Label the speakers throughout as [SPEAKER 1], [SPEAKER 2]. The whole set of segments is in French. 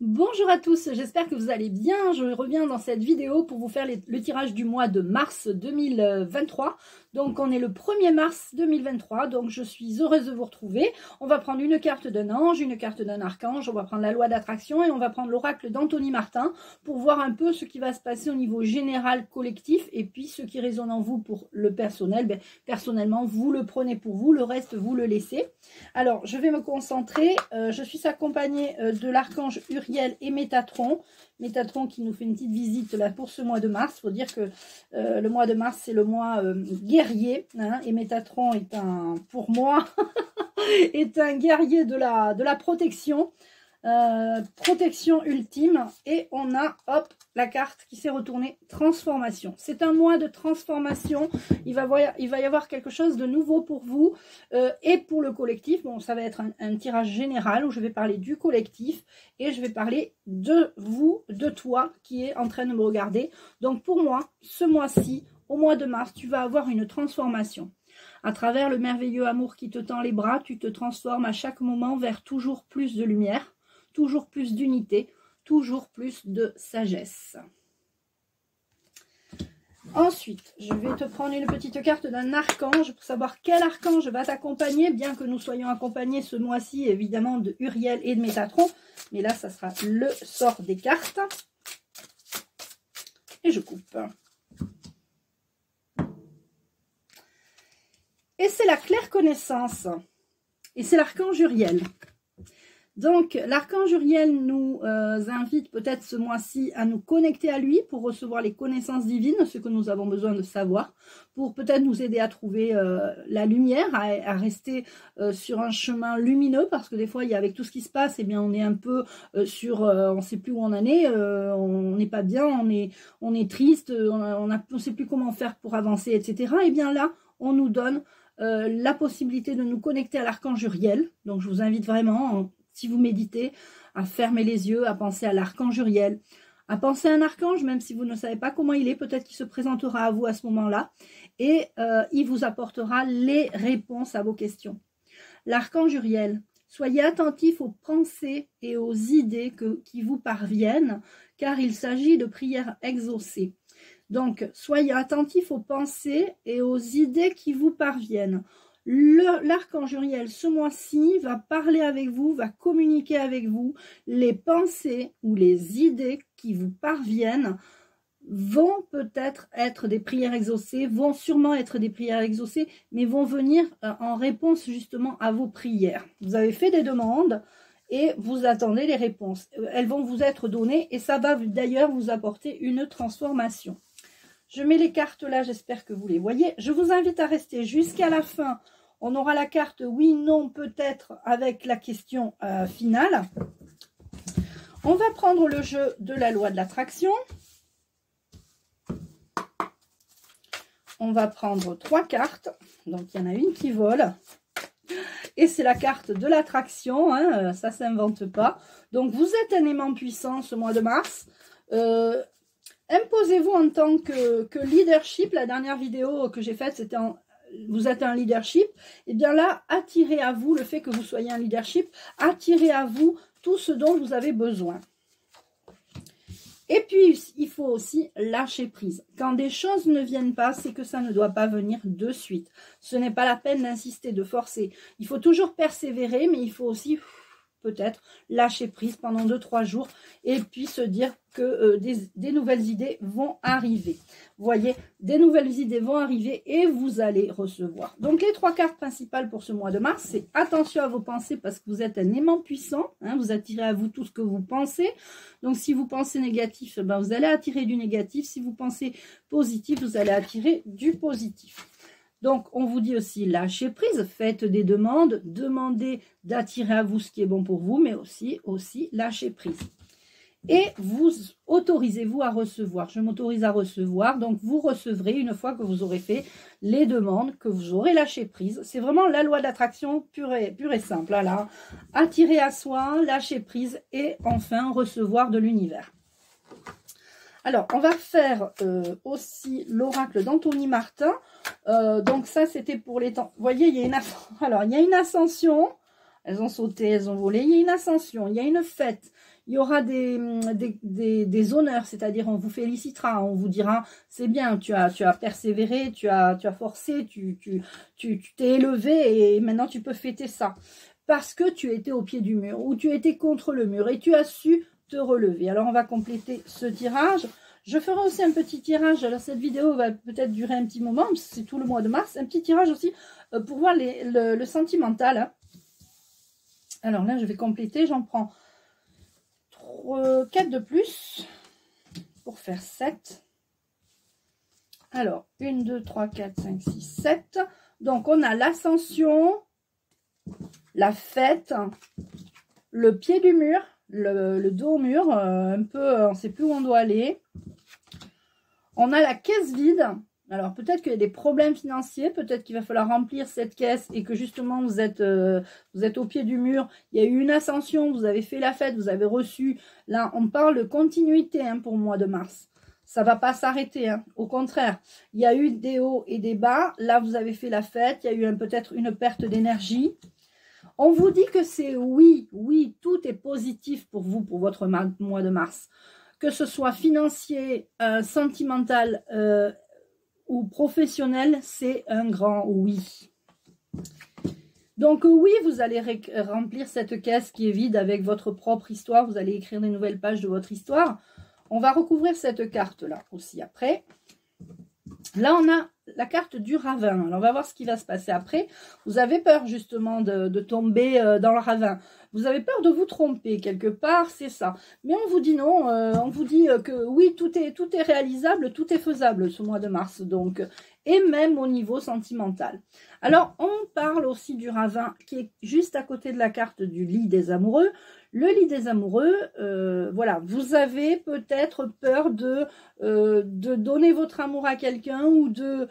[SPEAKER 1] Bonjour à tous, j'espère que vous allez bien. Je reviens dans cette vidéo pour vous faire le tirage du mois de mars 2023. Donc on est le 1er mars 2023, donc je suis heureuse de vous retrouver. On va prendre une carte d'un ange, une carte d'un archange, on va prendre la loi d'attraction et on va prendre l'oracle d'Anthony Martin pour voir un peu ce qui va se passer au niveau général collectif et puis ce qui résonne en vous pour le personnel. Personnellement, vous le prenez pour vous, le reste vous le laissez. Alors je vais me concentrer, je suis accompagnée de l'archange Uriel et Métatron. Métatron qui nous fait une petite visite là pour ce mois de mars. Il faut dire que le mois de mars c'est le mois guerrier, hein, et Métatron est pour moi, est un guerrier de la protection. Protection ultime, et on a hop la carte qui s'est retournée, transformation. C'est un mois de transformation. Il va y avoir quelque chose de nouveau pour vous et pour le collectif. Bon, ça va être un tirage général où je vais parler du collectif et je vais parler de vous, de toi qui est en train de me regarder. Donc pour moi, ce mois-ci, au mois de mars, tu vas avoir une transformation. À travers le merveilleux amour qui te tend les bras, tu te transformes à chaque moment vers toujours plus de lumière, toujours plus d'unité, toujours plus de sagesse. Ensuite, je vais te prendre une petite carte d'un archange pour savoir quel archange va t'accompagner, bien que nous soyons accompagnés ce mois-ci évidemment de Uriel et de Métatron. Mais là, ça sera le sort des cartes. Et je coupe. Et c'est la claire connaissance. Et c'est l'archange Uriel. Donc, l'archange Uriel nous invite peut-être ce mois-ci à nous connecter à lui pour recevoir les connaissances divines, ce que nous avons besoin de savoir, pour peut-être nous aider à trouver la lumière, à rester sur un chemin lumineux, parce que des fois, avec tout ce qui se passe, eh bien, on est un peu on ne sait plus où on en est, on n'est pas bien, on est triste, on ne sait plus comment faire pour avancer, etc. Et bien là, on nous donne la possibilité de nous connecter à l'archange Uriel. Donc, je vous invite vraiment, si vous méditez, à fermer les yeux, à penser à l'archange Uriel, à penser à un archange, même si vous ne savez pas comment il est, peut-être qu'il se présentera à vous à ce moment-là, et il vous apportera les réponses à vos questions. L'archange Uriel, soyez attentifs aux pensées et aux idées qui vous parviennent, car il s'agit de prières exaucées. Donc, soyez attentifs aux pensées et aux idées qui vous parviennent. L'archange Uriel, ce mois-ci, va parler avec vous, va communiquer avec vous. Les pensées ou les idées qui vous parviennent vont peut-être être des prières exaucées, vont sûrement être des prières exaucées, mais vont venir en réponse justement à vos prières. Vous avez fait des demandes et vous attendez les réponses. Elles vont vous être données et ça va d'ailleurs vous apporter une transformation. Je mets les cartes là, j'espère que vous les voyez. Je vous invite à rester jusqu'à la fin. On aura la carte oui, non, peut-être avec la question finale. On va prendre le jeu de la loi de l'attraction. On va prendre 3 cartes. Donc, il y en a une qui vole. Et c'est la carte de l'attraction. Hein, ça ne s'invente pas. Donc, vous êtes un aimant puissant ce mois de mars. Imposez-vous en tant que leadership. La dernière vidéo que j'ai faite, c'était vous êtes un leadership. Et bien là, attirez à vous le fait que vous soyez un leadership. Attirez à vous tout ce dont vous avez besoin. Et puis, il faut aussi lâcher prise. Quand des choses ne viennent pas, c'est que ça ne doit pas venir de suite. Ce n'est pas la peine d'insister, de forcer. Il faut toujours persévérer, mais il faut aussi peut-être lâcher prise pendant 2-3 jours et puis se dire que des nouvelles idées vont arriver. Vous voyez, des nouvelles idées vont arriver et vous allez recevoir. Donc les 3 cartes principales pour ce mois de mars, c'est attention à vos pensées parce que vous êtes un aimant puissant, hein, vous attirez à vous tout ce que vous pensez. Donc si vous pensez négatif, ben, vous allez attirer du négatif. Si vous pensez positif, vous allez attirer du positif. Donc, on vous dit aussi lâcher prise, faites des demandes, demandez d'attirer à vous ce qui est bon pour vous, mais aussi lâcher prise. Et vous autorisez-vous à recevoir. Je m'autorise à recevoir, donc vous recevrez une fois que vous aurez fait les demandes, que vous aurez lâché prise. C'est vraiment la loi d'attraction pure et simple. Là, attirer à soi, lâcher prise et enfin recevoir de l'univers. Alors, on va faire aussi l'oracle d'Anthony Martin. Donc ça, c'était pour les temps. Vous voyez, il y a une ascension. elles ont sauté, elles ont volé. Il y a une ascension, il y a une fête. Il y aura des honneurs, c'est-à-dire on vous félicitera, on vous dira c'est bien, tu as persévéré, tu as forcé, tu t'es élevé et maintenant tu peux fêter ça. Parce que tu étais au pied du mur ou tu étais contre le mur et tu as su te relever. Alors on va compléter ce tirage. Je ferai aussi un petit tirage. Alors cette vidéo va peut-être durer un petit moment, c'est tout le mois de mars. Un petit tirage aussi pour voir le sentimental. Hein. Alors là je vais compléter, j'en prends 4 de plus pour faire 7. Alors, 1, 2, 3, 4, 5, 6, 7. Donc, on a l'ascension, la fête, le pied du mur, le dos au mur, un peu, on ne sait plus où on doit aller. On a la caisse vide. Alors, peut-être qu'il y a des problèmes financiers, peut-être qu'il va falloir remplir cette caisse et que justement, vous êtes au pied du mur. Il y a eu une ascension, vous avez fait la fête, vous avez reçu. Là, on parle de continuité hein, pour le mois de mars. Ça ne va pas s'arrêter. Hein. Au contraire, il y a eu des hauts et des bas. Là, vous avez fait la fête. Il y a eu peut-être une perte d'énergie. On vous dit que c'est oui, tout est positif pour vous, pour votre mois de mars. Que ce soit financier, sentimental, ou professionnel, c'est un grand oui. Donc oui, vous allez remplir cette caisse qui est vide avec votre propre histoire. Vous allez écrire des nouvelles pages de votre histoire. On va recouvrir cette carte-là aussi après. Là, on a la carte du ravin. Alors, on va voir ce qui va se passer après. Vous avez peur justement de tomber dans le ravin. Vous avez peur de vous tromper quelque part, c'est ça. Mais on vous dit non, on vous dit que oui, tout est réalisable, tout est faisable ce mois de mars. Donc, et même au niveau sentimental. Alors, on parle aussi du ravin qui est juste à côté de la carte du lit des amoureux. Le lit des amoureux, voilà, vous avez peut-être peur de donner votre amour à quelqu'un ou de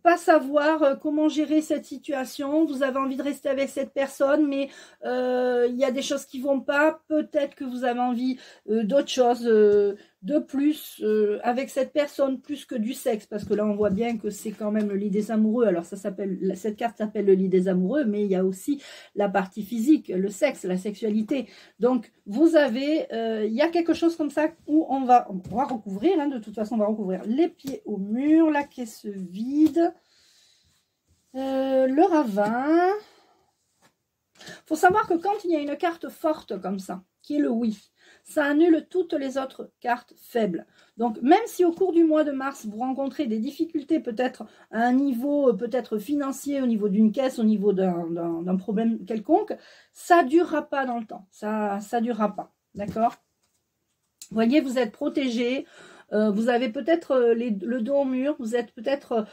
[SPEAKER 1] pas savoir comment gérer cette situation. Vous avez envie de rester avec cette personne, mais il y a des choses qui vont pas. Peut-être que vous avez envie d'autre chose, de plus avec cette personne, plus que du sexe, parce que là on voit bien que c'est quand même le lit des amoureux. Alors ça s'appelle, cette carte s'appelle le lit des amoureux, mais il y a aussi la partie physique, le sexe, la sexualité. Donc vous avez, il y a quelque chose comme ça où on va recouvrir, hein, de toute façon on va recouvrir les pieds au mur, la caisse vide, le ravin. Faut savoir que quand il y a une carte forte comme ça, qui est le oui, ça annule toutes les autres cartes faibles. Donc, même si au cours du mois de mars, vous rencontrez des difficultés peut-être à un niveau peut-être financier, au niveau d'une caisse, au niveau d'un problème quelconque, ça ne durera pas dans le temps. Ça ne durera pas. D'accord ? Vous voyez, vous êtes protégé. Vous avez peut-être le dos au mur, vous avez peut-être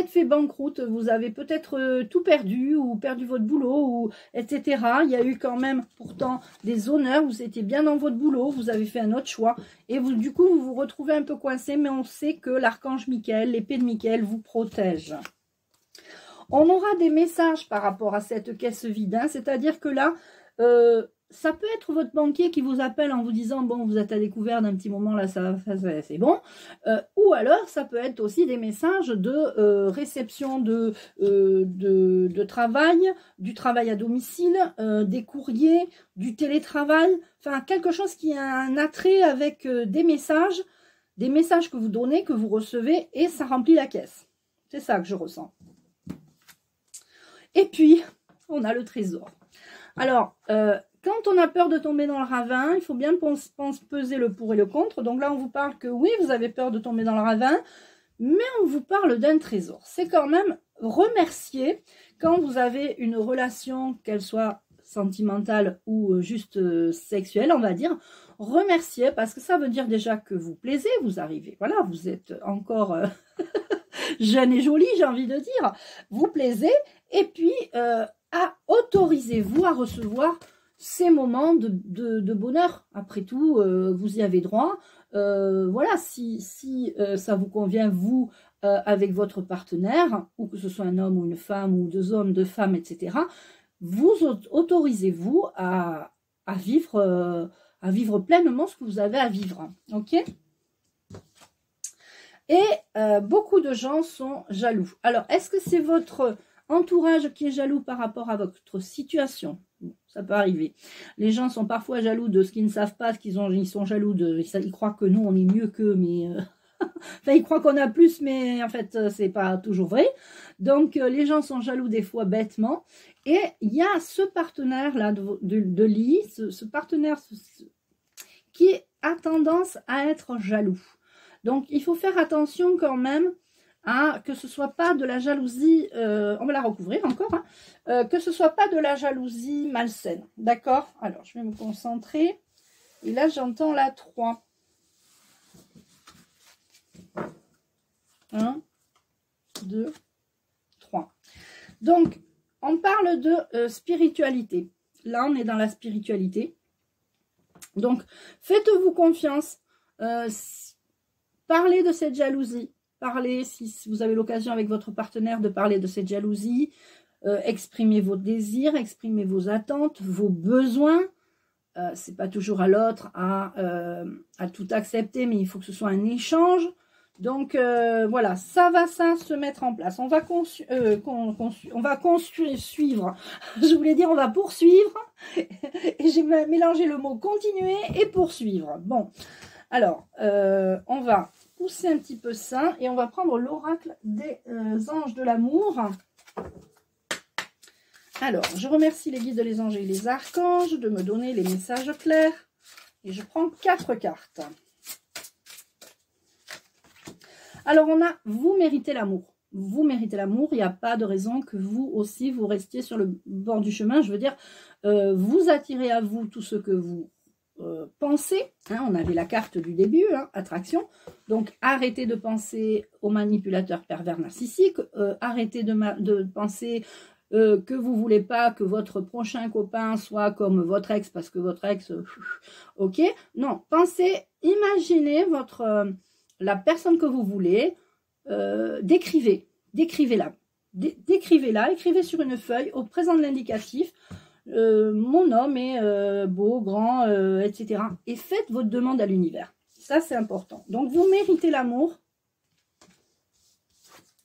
[SPEAKER 1] fait banqueroute, vous avez peut-être tout perdu ou perdu votre boulot, ou etc. Il y a eu quand même pourtant des honneurs, vous étiez bien dans votre boulot, vous avez fait un autre choix et vous, du coup vous vous retrouvez un peu coincé, mais on sait que l'archange Michael, l'épée de Michael vous protège. On aura des messages par rapport à cette caisse vide, hein, c'est-à-dire que là, ça peut être votre banquier qui vous appelle en vous disant « Bon, vous êtes à découvert d'un petit moment, là, ça c'est bon. » Ou alors, ça peut être aussi des messages de réception de travail, du travail à domicile, des courriers, du télétravail. Enfin, quelque chose qui a un attrait avec des messages que vous donnez, que vous recevez, et ça remplit la caisse. C'est ça que je ressens. Et puis, on a le trésor. Alors, quand on a peur de tomber dans le ravin, il faut bien peser le pour et le contre. Donc là, on vous parle que oui, vous avez peur de tomber dans le ravin, mais on vous parle d'un trésor. C'est quand même remercier quand vous avez une relation, qu'elle soit sentimentale ou juste sexuelle, on va dire. Remercier parce que ça veut dire déjà que vous plaisez, vous arrivez. Voilà, vous êtes encore jeune et jolie, j'ai envie de dire. Vous plaisez et puis autorisez-vous à recevoir ces moments de bonheur. Après tout, vous y avez droit. Voilà, si ça vous convient, vous, avec votre partenaire, ou que ce soit un homme ou une femme, ou deux hommes, deux femmes, etc., vous autorisez-vous à vivre pleinement ce que vous avez à vivre. Ok ? Et beaucoup de gens sont jaloux. Alors, est-ce que c'est votre Entourage qui est jaloux par rapport à votre situation. Ça peut arriver. Les gens sont parfois jaloux de ce qu'ils ne savent pas, ils sont jaloux de... Ils croient que nous, on est mieux qu'eux, mais... Enfin, ils croient qu'on a plus, mais en fait, c'est pas toujours vrai. Donc, les gens sont jaloux des fois bêtement. Et il y a ce partenaire-là de lit, ce partenaire qui a tendance à être jaloux. Donc, il faut faire attention quand même à que ce soit pas de la jalousie, on va la recouvrir encore, hein, que ce soit pas de la jalousie malsaine. D'accord? Alors, je vais me concentrer. Et là, j'entends la 3. 1, 2, 3. Donc, on parle de spiritualité. Là, on est dans la spiritualité. Donc, faites-vous confiance. Parlez de cette jalousie. Parlez, si vous avez l'occasion avec votre partenaire de parler de cette jalousie. Exprimez vos désirs, exprimez vos attentes, vos besoins. C'est pas toujours à l'autre à tout accepter, mais il faut que ce soit un échange. Donc, voilà, ça va se mettre en place. On va suivre. Je voulais dire, on va poursuivre. Et j'ai mélangé le mot continuer et poursuivre. Bon, alors, on va pousser un petit peu ça et on va prendre l'oracle des anges de l'amour. Alors, je remercie les guides, les anges et les archanges de me donner les messages clairs. Et je prends 4 cartes. Alors, on a « Vous méritez l'amour ». Vous méritez l'amour. Il n'y a pas de raison que vous aussi, vous restiez sur le bord du chemin. Je veux dire, vous attirez à vous tout ce que vous pensez. Hein, on avait la carte du début, hein, attraction. Donc, arrêtez de penser aux manipulateurs pervers narcissiques. Arrêtez de penser que vous ne voulez pas que votre prochain copain soit comme votre ex parce que votre ex... ok. Non, pensez, imaginez la personne que vous voulez, décrivez-la. Décrivez-la, écrivez sur une feuille au présent de l'indicatif, mon homme est beau, grand, etc. Et faites votre demande à l'univers. Ça, c'est important. Donc, vous méritez l'amour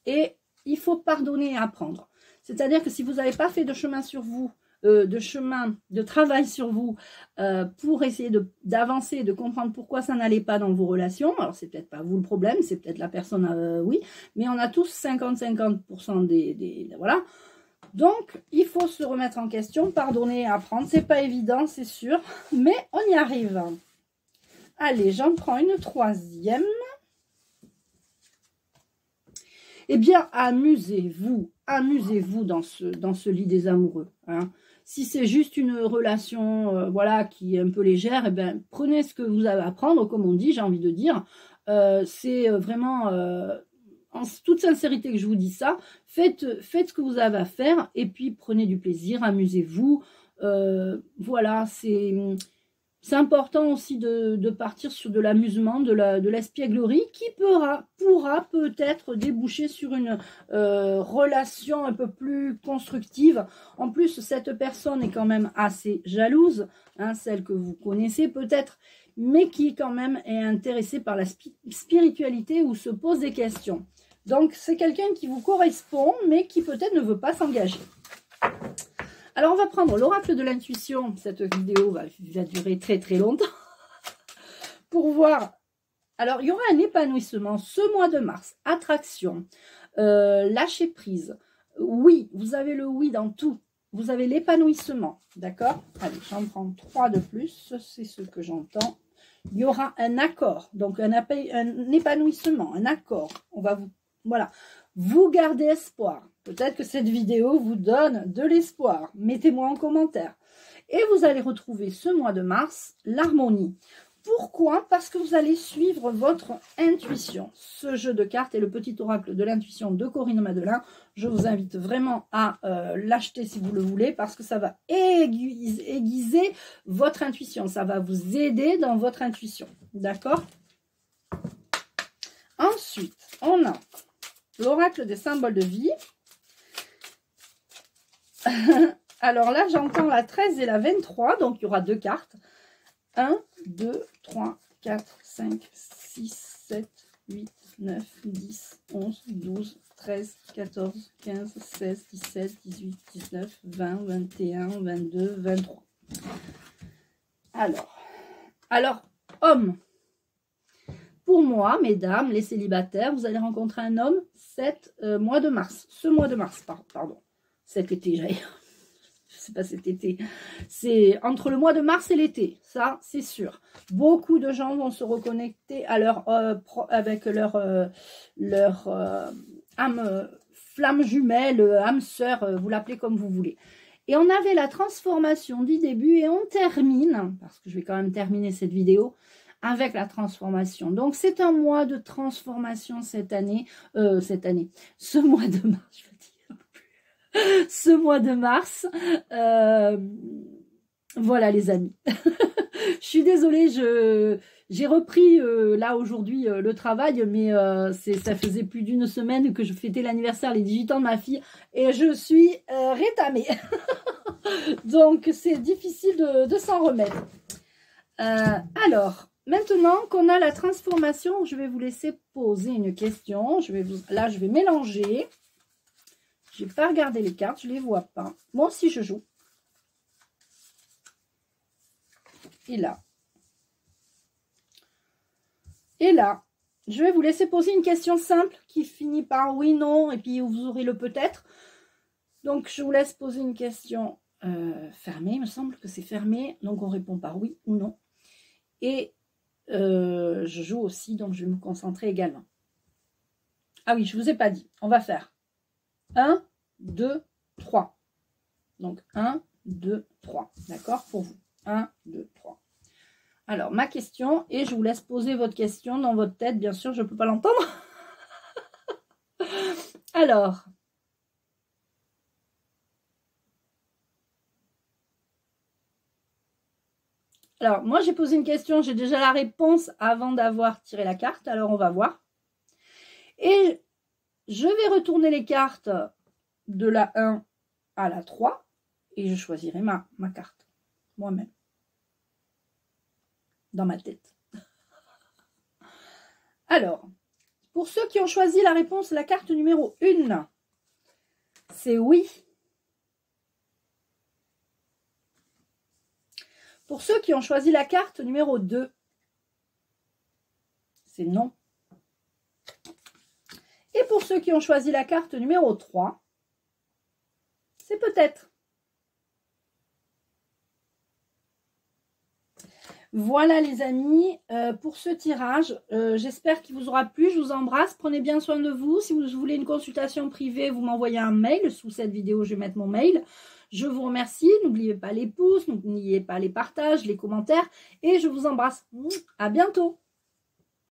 [SPEAKER 1] et il faut pardonner et apprendre. C'est-à-dire que si vous n'avez pas fait de chemin sur vous, de travail sur vous pour essayer d'avancer, de comprendre pourquoi ça n'allait pas dans vos relations. Alors, c'est peut-être pas vous le problème, c'est peut-être la personne, oui, mais on a tous 50-50% voilà. Donc, il faut se remettre en question, pardonner et apprendre. C'est pas évident, c'est sûr, mais on y arrive. Allez, j'en prends une 3e. Eh bien, amusez-vous dans ce lit des amoureux. Hein. Si c'est juste une relation voilà, qui est un peu légère, eh bien, prenez ce que vous avez à prendre, comme on dit, j'ai envie de dire. C'est vraiment, en toute sincérité que je vous dis ça, faites ce que vous avez à faire et puis prenez du plaisir, amusez-vous. Voilà, c'est important aussi de partir sur de l'amusement, de l'espièglerie qui pourra peut-être déboucher sur une relation un peu plus constructive. En plus, cette personne est quand même assez jalouse, hein, celle que vous connaissez peut-être, mais qui quand même est intéressée par la spiritualité ou se pose des questions. Donc, c'est quelqu'un qui vous correspond, mais qui peut-être ne veut pas s'engager. Alors, on va prendre l'oracle de l'intuition. Cette vidéo va durer très très longtemps. Pour voir. Alors, il y aura un épanouissement ce mois de mars. Attraction. Lâcher prise. Oui, vous avez le oui dans tout. Vous avez l'épanouissement. D'accord? Allez, j'en prends 3 de plus. C'est ce que j'entends. Il y aura un accord. Donc, un épanouissement, un accord. On va vous... Voilà. Vous gardez espoir. Peut-être que cette vidéo vous donne de l'espoir. Mettez-moi en commentaire. Et vous allez retrouver ce mois de mars l'harmonie. Pourquoi? Parce que vous allez suivre votre intuition. Ce jeu de cartes est le petit oracle de l'intuition de Corinne Madelin. Je vous invite vraiment à l'acheter si vous le voulez parce que ça va aiguiser votre intuition. Ça va vous aider dans votre intuition. D'accord? Ensuite, on a l'oracle des symboles de vie. Alors là, j'entends la 13 et la 23, donc il y aura 2 cartes. 1, 2, 3, 4, 5, 6, 7, 8, 9, 10, 11, 12, 13, 14, 15, 16, 17, 18, 19, 20, 21, 22, 23. Alors, hommes. Pour moi, mesdames, les célibataires, vous allez rencontrer un homme mois de mars. Ce mois de mars, pardon. Cet été, j'allais. Je sais pas cet été. C'est entre le mois de mars et l'été. Ça, c'est sûr. Beaucoup de gens vont se reconnecter à avec leur âme flamme jumelle, âme sœur, vous l'appelez comme vous voulez. Et on avait la transformation du début et on termine, parce que je vais quand même terminer cette vidéo, avec la transformation. Donc, c'est un mois de transformation cette année. Ce mois de mars, je veux dire. Ce mois de mars. Voilà, les amis. Je suis désolée, j'ai repris là aujourd'hui le travail, mais ça faisait plus d'une semaine que je fêtais l'anniversaire, les 18 ans de ma fille, et je suis rétamée. Donc, c'est difficile de s'en remettre. Alors, maintenant qu'on a la transformation, je vais vous laisser poser une question. Là, je vais mélanger. Je n'ai pas regardé les cartes, je ne les vois pas. Moi aussi, je joue. Et là. Et là, je vais vous laisser poser une question simple qui finit par oui, non, et puis vous aurez le peut-être. Donc, je vous laisse poser une question fermée. Il me semble que c'est fermé. Donc, on répond par oui ou non. Et je joue aussi, donc je vais me concentrer également. Ah oui, je ne vous ai pas dit. On va faire 1, 2, 3. Donc, 1, 2, 3. D'accord pour vous. 1, 2, 3. Alors, ma question, et je vous laisse poser votre question dans votre tête. Bien sûr, je ne peux pas l'entendre. Alors, moi, j'ai posé une question. J'ai déjà la réponse avant d'avoir tiré la carte. Alors, on va voir. Et je vais retourner les cartes de la 1 à la 3. Et je choisirai ma carte. Moi-même. Dans ma tête. Alors, pour ceux qui ont choisi la réponse, la carte numéro 1, c'est oui. Pour ceux qui ont choisi la carte numéro 2, c'est non. Et pour ceux qui ont choisi la carte numéro 3, c'est peut-être. Voilà les amis, pour ce tirage, j'espère qu'il vous aura plu, je vous embrasse, prenez bien soin de vous. Si vous voulez une consultation privée, vous m'envoyez un mail, sous cette vidéo je vais mettre mon mail. Je vous remercie, n'oubliez pas les pouces, n'oubliez pas les partages, les commentaires, et je vous embrasse. À bientôt.